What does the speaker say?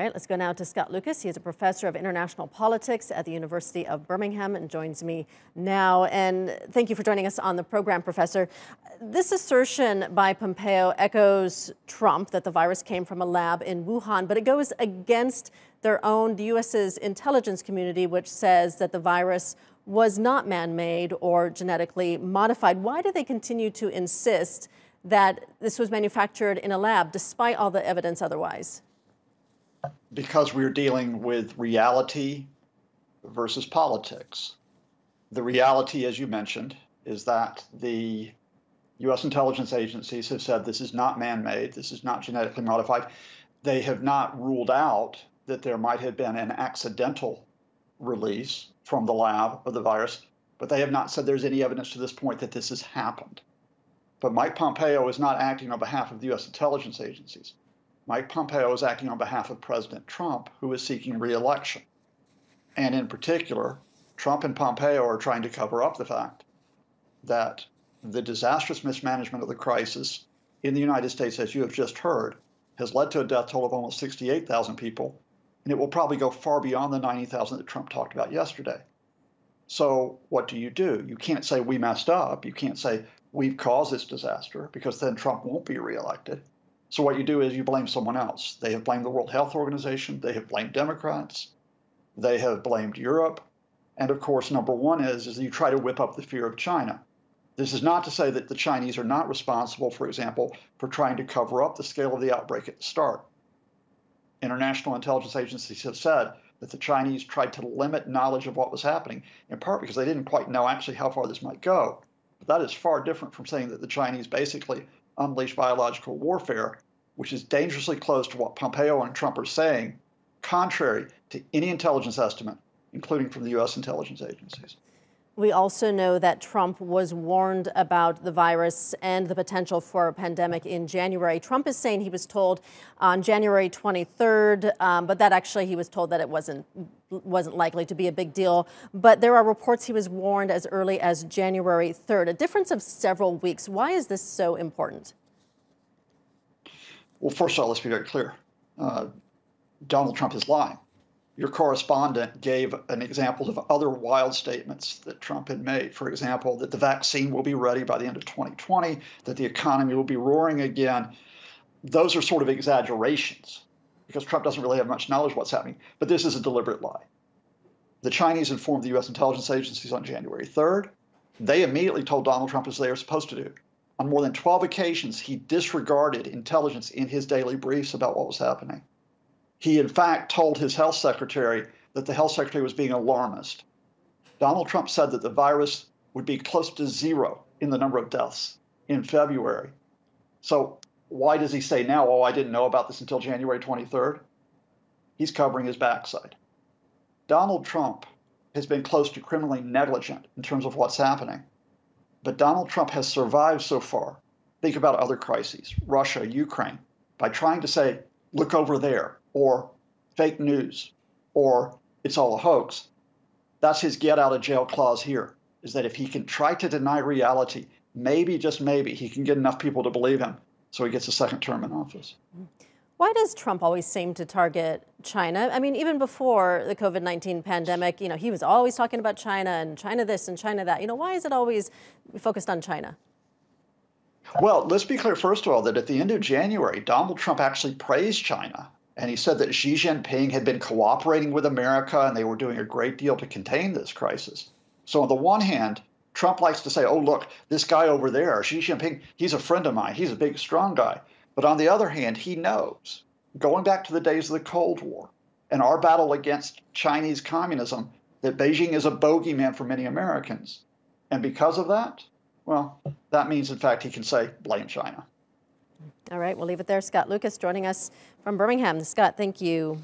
All right, let's go now to Scott Lucas. He is a professor of international politics at the University of Birmingham and joins me now. And thank you for joining us on the program, Professor. This assertion by Pompeo echoes Trump that the virus came from a lab in Wuhan, but it goes against their own, the U.S.'s intelligence community, which says that the virus was not man-made or genetically modified. Why do they continue to insist that this was manufactured in a lab, despite all the evidence otherwise? Because we're dealing with reality versus politics. The reality, as you mentioned, is that the U.S. intelligence agencies have said this is not man-made, this is not genetically modified. They have not ruled out that there might have been an accidental release from the lab of the virus, but they have not said there's any evidence to this point that this has happened. But Mike Pompeo is not acting on behalf of the U.S. intelligence agencies. Mike Pompeo is acting on behalf of President Trump, who is seeking re-election. And in particular, Trump and Pompeo are trying to cover up the fact that the disastrous mismanagement of the crisis in the United States, as you have just heard, has led to a death toll of almost 68,000 people, and it will probably go far beyond the 90,000 that Trump talked about yesterday. So what do? You can't say we messed up. You can't say we've caused this disaster, because then Trump won't be reelected. So what you do is you blame someone else. They have blamed the World Health Organization. They have blamed Democrats. They have blamed Europe. And of course, number one is you try to whip up the fear of China. This is not to say that the Chinese are not responsible, for example, for trying to cover up the scale of the outbreak at the start. International intelligence agencies have said that the Chinese tried to limit knowledge of what was happening, in part because they didn't quite know actually how far this might go. But that is far different from saying that the Chinese basically unleashed biological warfare, which is dangerously close to what Pompeo and Trump are saying, contrary to any intelligence estimate, including from the U.S. intelligence agencies. We also know that Trump was warned about the virus and the potential for a pandemic in January. Trump is saying he was told on January 23rd, but that actually he was told that it wasn't likely to be a big deal. But there are reports he was warned as early as January 3rd, a difference of several weeks. Why is this so important? Well, first of all, let's be very clear. Donald Trump is lying. Your correspondent gave an example of other wild statements that Trump had made. For example, that the vaccine will be ready by the end of 2020, that the economy will be roaring again. Those are sort of exaggerations because Trump doesn't really have much knowledge of what's happening. But this is a deliberate lie. The Chinese informed the U.S. intelligence agencies on January 3rd. They immediately told Donald Trump, as they are supposed to do. On more than 12 occasions, he disregarded intelligence in his daily briefs about what was happening. He, in fact, told his health secretary that the health secretary was being alarmist. Donald Trump said that the virus would be close to zero in the number of deaths in February. So why does he say now, oh, I didn't know about this until January 23rd? He's covering his backside. Donald Trump has been close to criminally negligent in terms of what's happening. But Donald Trump has survived so far. Think about other crises, Russia, Ukraine, by trying to say, look over there, or fake news, or it's all a hoax. That's his get out of jail clause here, is that if he can try to deny reality, maybe, just maybe, he can get enough people to believe him so he gets a second term in office. Why does Trump always seem to target China? I mean, even before the COVID-19 pandemic, he was always talking about China and China this and China that. Why is it always focused on China? Well, let's be clear, first of all, that at the end of January, Donald Trump actually praised China. And he said that Xi Jinping had been cooperating with America and they were doing a great deal to contain this crisis. So on the one hand, Trump likes to say, oh, look, this guy over there, Xi Jinping, he's a friend of mine. He's a big, strong guy. But on the other hand, he knows, going back to the days of the Cold War and our battle against Chinese communism, that Beijing is a bogeyman for many Americans. And because of that, well, that means, in fact, he can say, blame China. All right, we'll leave it there. Scott Lucas joining us from Birmingham. Scott, thank you.